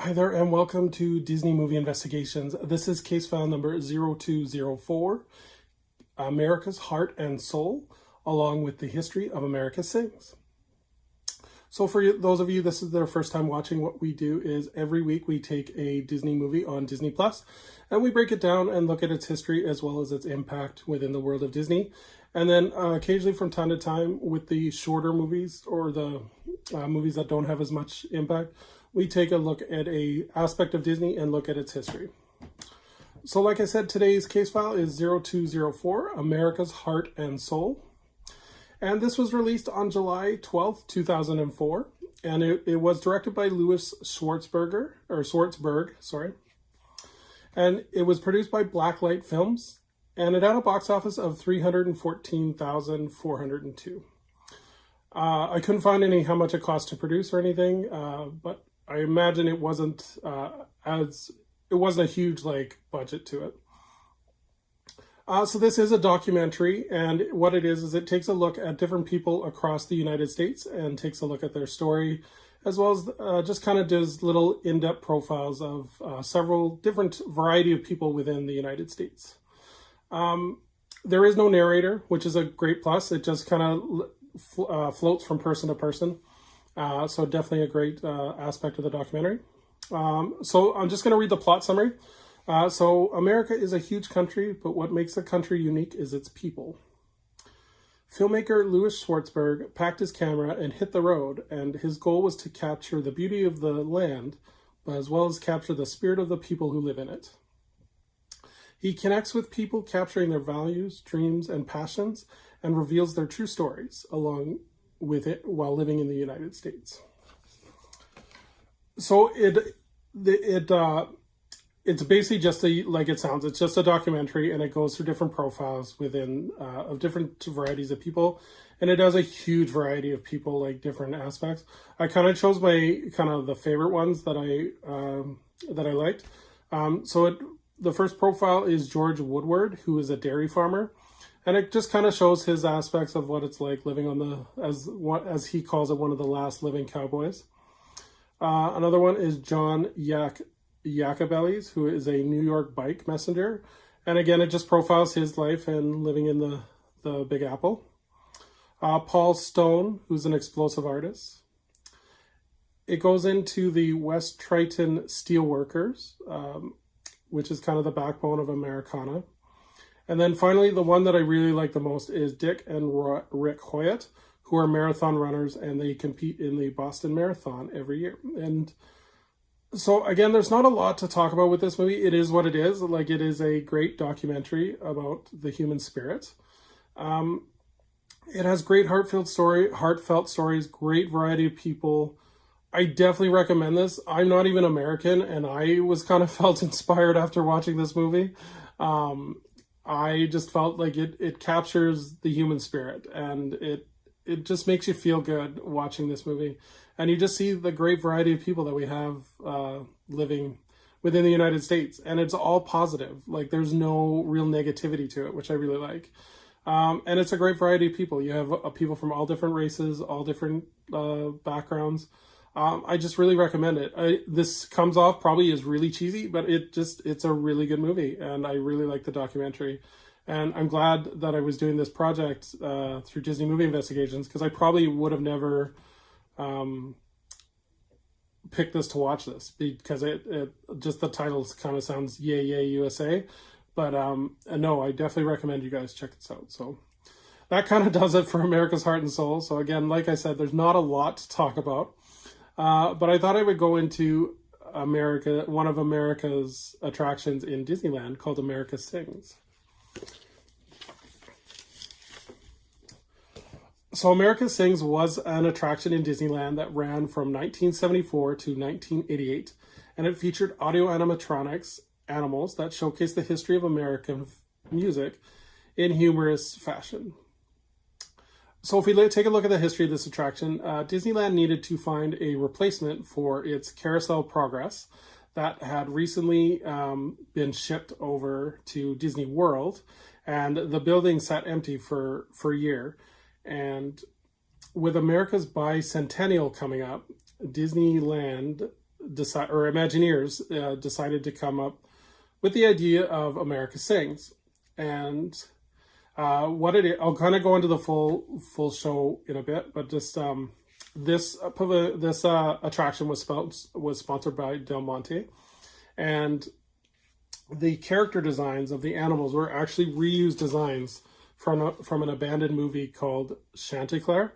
Hi there, and welcome to Disney Movie Investigations. This is case file number 0204, America's Heart and Soul, along with the history of America Sings. So for those of you, this is their first time watching, what we do is every week we take a Disney movie on Disney Plus, and we break it down and look at its history as well as its impact within the world of Disney. And then occasionally from time to time with the shorter movies or the movies that don't have as much impact, we take a look at a aspect of Disney and look at its history. So like I said, today's case file is 0204, America's Heart and Soul. And this was released on July 12th, 2004. And it was directed by Louis Schwartzberg. And it was produced by Blacklight Films. And it had a box office of 314,402. I couldn't find how much it cost to produce or anything, but I imagine it wasn't a huge budget to it. So this is a documentary, and what it is it takes a look at different people across the United States and takes a look at their story, as well as just kind of does little in-depth profiles of several different variety of people within the United States. There is no narrator, which is a great plus. It just kind of floats from person to person. So definitely a great aspect of the documentary. So I'm just going to read the plot summary. So America is a huge country, but what makes a country unique is its people. Filmmaker Louis Schwartzberg packed his camera and hit the road, and his goal was to capture the beauty of the land, but as well as capture the spirit of the people who live in it. He connects with people, capturing their values, dreams, and passions, and reveals their true stories along with it while living in the United States. So it's basically just like it sounds. It's just a documentary, and it goes through different profiles within of different varieties of people, and it does a huge variety of people, like different aspects. I kind of chose my the favorite ones that I liked. The first profile is George Woodward, who is a dairy farmer. And it just kind of shows his aspects of what it's like living on as he calls it, one of the last living cowboys. Another one is John Yacobellis, who is a New York bike messenger. And again, it just profiles his life and living in the Big Apple. Paul Stone, who's an explosive artist. It goes into the West Triton Steelworkers, which is kind of the backbone of Americana. And then finally, the one that I really like the most is Dick and Rick Hoyt, who are marathon runners, and they compete in the Boston Marathon every year. And so again, there's not a lot to talk about with this movie. It is what it is. It is a great documentary about the human spirit. It has great heartfelt stories, great variety of people. I definitely recommend this. I'm not even American, and I was kind of felt inspired after watching this movie. I just felt like it captures the human spirit, and it just makes you feel good watching this movie. And you just see the great variety of people that we have living within the United States, and it's all positive. There's no real negativity to it, which I really like. And it's a great variety of people. You have people from all different races, all different backgrounds. I just really recommend it. This comes off probably as really cheesy, but it's a really good movie, and I really like the documentary. And I'm glad that I was doing this project through Disney Movie Investigations, because I probably would have never picked this to watch this, because it just the title kind of sounds yay USA. But no, I definitely recommend you guys check this out. So that kind of does it for America's Heart and Soul. So again, like I said, there's not a lot to talk about. But I thought I would go into one of America's attractions in Disneyland, called America Sings. So America Sings was an attraction in Disneyland that ran from 1974 to 1988, and it featured audio animatronics animals that showcased the history of American music in humorous fashion. So if we take a look at the history of this attraction, Disneyland needed to find a replacement for its Carousel Progress that had recently been shipped over to Disney World, and the building sat empty for a year. And with America's bicentennial coming up, Disneyland Imagineers decided to come up with the idea of America Sings. And what it is, I'll kind of go into the full show in a bit, but just this attraction was sponsored by Del Monte, and the character designs of the animals were actually reused designs from an abandoned movie called Chanticleer.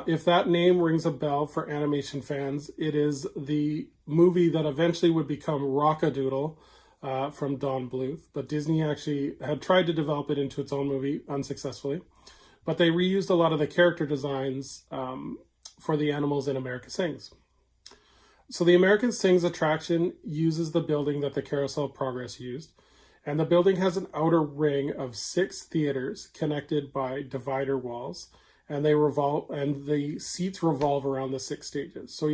If that name rings a bell for animation fans, it is the movie that eventually would become Rock-a-Doodle from Don Bluth. But Disney actually had tried to develop it into its own movie unsuccessfully. But they reused a lot of the character designs for the animals in America Sings. So the America Sings attraction uses the building that the Carousel of Progress used. And the building has an outer ring of 6 theaters connected by divider walls. And the seats revolve around the 6 stages. So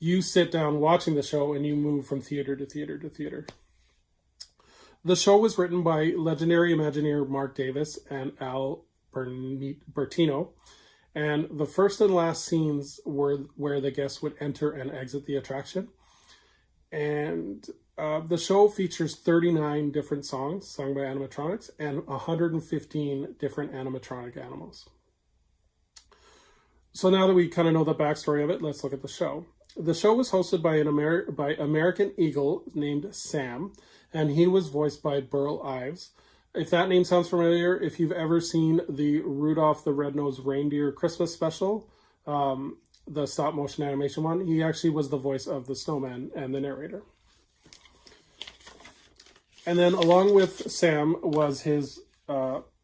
you sit down watching the show and you move from theater to theater to theater. The show was written by legendary Imagineer Mark Davis and Al Bertino. And the first and last scenes were where the guests would enter and exit the attraction. And the show features 39 different songs sung by animatronics and 115 different animatronic animals. So now that we kind of know the backstory of it, let's look at the show. The show was hosted by by American Eagle named Sam, and he was voiced by Burl Ives. If that name sounds familiar, if you've ever seen the Rudolph the Red-Nosed Reindeer Christmas special, the stop-motion animation one, he actually was the voice of the snowman and the narrator. And then along with Sam was his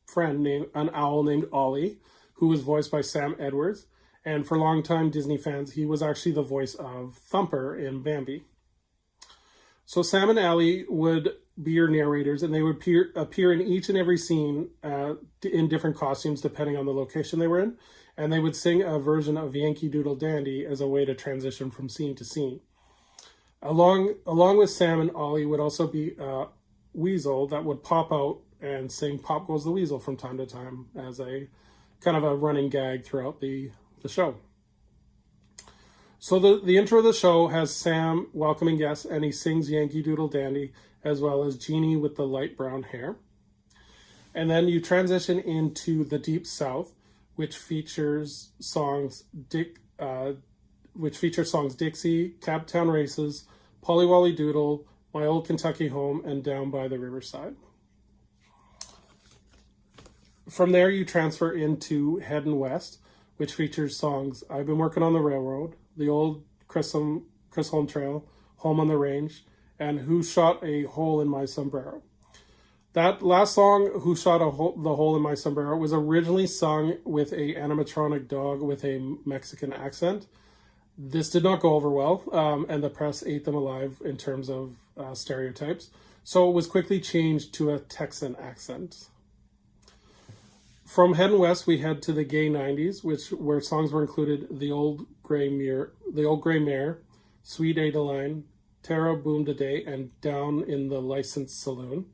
friend, an owl named Ollie, who was voiced by Sam Edwards. And for longtime Disney fans, he was actually the voice of Thumper in Bambi. So Sam and Ollie would be your narrators, and they would appear in each and every scene in different costumes depending on the location they were in. And they would sing a version of Yankee Doodle Dandy as a way to transition from scene to scene. Along with Sam and Ollie would also be Weasel that would pop out and sing Pop Goes the Weasel from time to time as a kind of a running gag throughout the show. So the intro of the show has Sam welcoming guests, and he sings Yankee Doodle Dandy, as well as Jeannie with the light brown hair. And then you transition into the Deep South, which features songs Dixie, Cabtown Races, Polly Wolly Doodle, My Old Kentucky Home, and Down by the Riverside. From there, you transfer into Headin' West, which features songs I've Been Working on the Railroad, The Old Chris Home Trail, Home on the Range, and Who Shot a Hole in My Sombrero. That last song, Who Shot the Hole in My Sombrero, was originally sung with a animatronic dog with a Mexican accent. This did not go over well, and the press ate them alive in terms of stereotypes. So it was quickly changed to a Texan accent. From Headin' West, we head to the gay 90s, where songs were included The Old Gray Mare, Sweet Adeline, Tara Boom Today, and Down in the Licensed Saloon.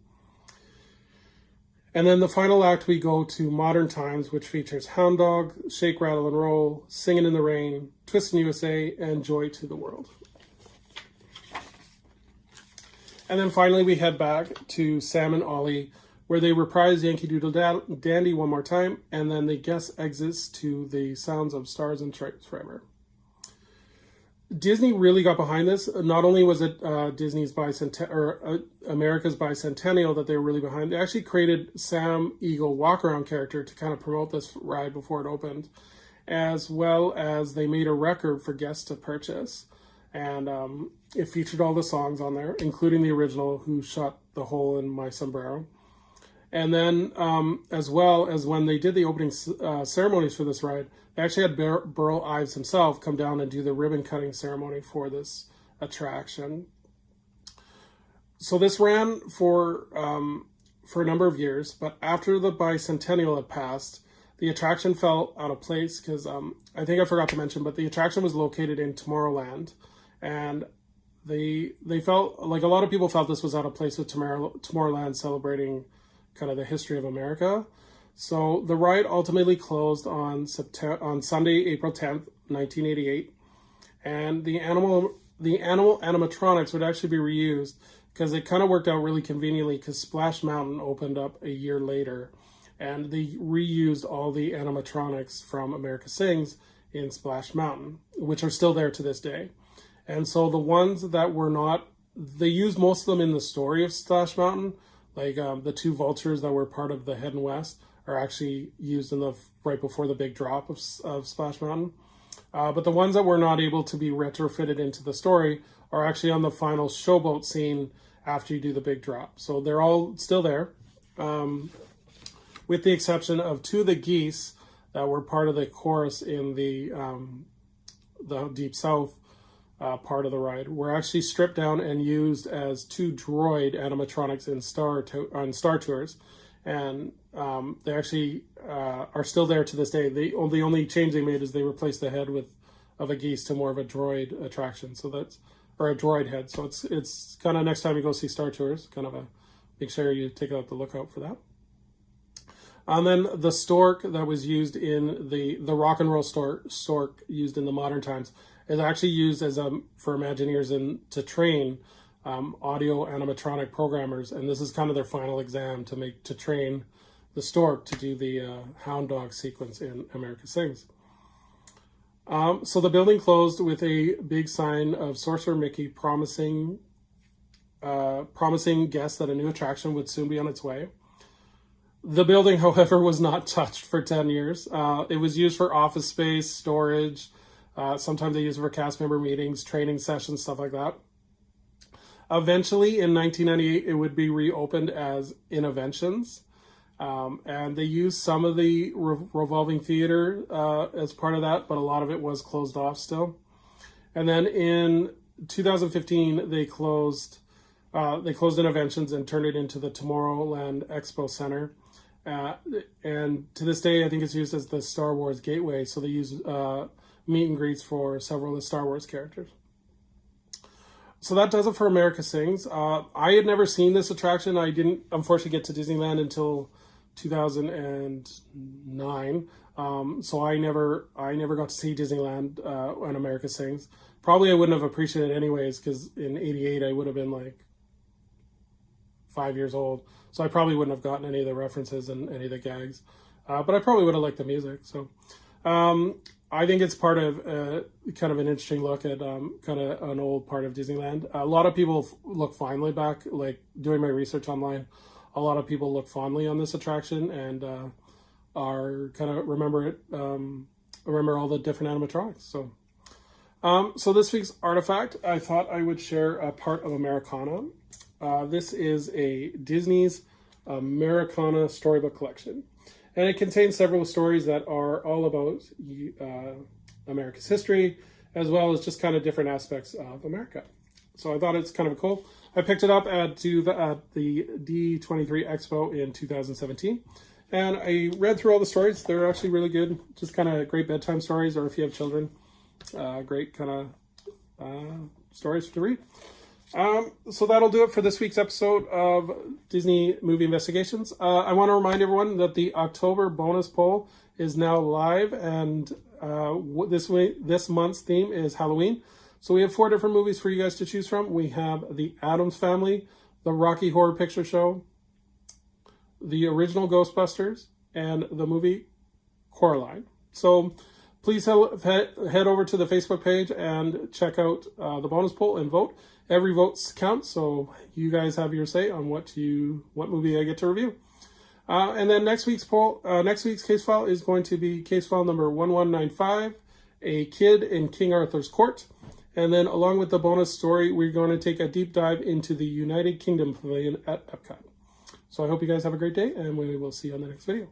And then the final act, we go to Modern Times, which features Hound Dog, Shake, Rattle, and Roll, Singin' in the Rain, Twistin' USA, and Joy to the World. And then finally, we head back to Sam and Ollie, where they reprise Yankee Doodle Dandy one more time, and then the guest exits to the sounds of Stars and Stripes Forever. Disney really got behind this. Not only was it America's bicentennial that they were really behind, they actually created Sam Eagle walk-around character to kind of promote this ride before it opened, as well as they made a record for guests to purchase. And it featured all the songs on there, including the original Who Shot the Hole in My Sombrero. And then, as well as when they did the opening ceremonies for this ride, they actually had Burl Ives himself come down and do the ribbon cutting ceremony for this attraction. So this ran for a number of years, but after the bicentennial had passed, the attraction fell out of place because I think I forgot to mention, but the attraction was located in Tomorrowland, and they felt like a lot of people felt this was out of place with Tomorrowland celebrating kind of the history of America. So the ride ultimately closed on Sunday, April 10th, 1988. And the the animal animatronics would actually be reused because it kind of worked out really conveniently because Splash Mountain opened up a year later, and they reused all the animatronics from America Sings in Splash Mountain, which are still there to this day. And so the ones that were not, they used most of them in the story of Splash Mountain, like the two vultures that were part of the Head and West are actually used in the right before the big drop of Splash Mountain. But the ones that were not able to be retrofitted into the story are actually on the final showboat scene after you do the big drop. So they're all still there, with the exception of two of the geese that were part of the chorus in the Deep South part of the ride were actually stripped down and used as two droid animatronics on Star Tours. And they actually are still there to this day. The only change they made is they replaced the head of a geese to more of a droid attraction. So that's, or a droid head. So it's kind of, next time you go see Star Tours, kind of make sure you take out the lookout for that. And then the stork that was used in the rock and roll stork used in the modern times is actually used as for Imagineers to train audio animatronic programmers, and this is kind of their final exam to train the stork to do the hound dog sequence in America Sings. So the building closed with a big sign of Sorcerer Mickey promising guests that a new attraction would soon be on its way. The building, however, was not touched for 10 years. It was used for office space, storage. Sometimes they used it for cast member meetings, training sessions, stuff like that. Eventually, in 1998, it would be reopened as Innoventions. And they used some of the revolving theater as part of that, but a lot of it was closed off still. And then in 2015, they closed Innoventions and turned it into the Tomorrowland Expo Center. And to this day, I think it's used as the Star Wars Gateway. So they use meet and greets for several of the Star Wars characters. So that does it for America Sings. I had never seen this attraction. I didn't, unfortunately, get to Disneyland until 2009. So I never got to see Disneyland when America Sings. Probably I wouldn't have appreciated it anyways, because in '88 I would have been like 5 years old. So I probably wouldn't have gotten any of the references and any of the gags. But I probably would have liked the music. So I think it's part of kind of an interesting look at kind of an old part of Disneyland. A lot of people look fondly back, like doing my research online. A lot of people look fondly on this attraction and are kind of remember all the different animatronics. So this week's artifact, I thought I would share a part of Americana. This is a Disney's Americana storybook collection. And it contains several stories that are all about America's history, as well as just kind of different aspects of America. So I thought it's kind of cool. I picked it up at the D23 Expo in 2017. And I read through all the stories. They're actually really good. Just kind of great bedtime stories, or if you have children, great kind of stories to read. So that'll do it for this week's episode of Disney Movie Investigations. I want to remind everyone that the October bonus poll is now live, and this month's theme is Halloween. So we have 4 different movies for you guys to choose from. We have The Addams Family, The Rocky Horror Picture Show, the original Ghostbusters, and the movie Coraline. So please head over to the Facebook page and check out the bonus poll and vote. Every vote counts, so you guys have your say on what movie I get to review. And then next week's case file is going to be case file number 1195, A Kid in King Arthur's Court. And then along with the bonus story, we're going to take a deep dive into the United Kingdom Pavilion at Epcot. So I hope you guys have a great day, and we will see you on the next video.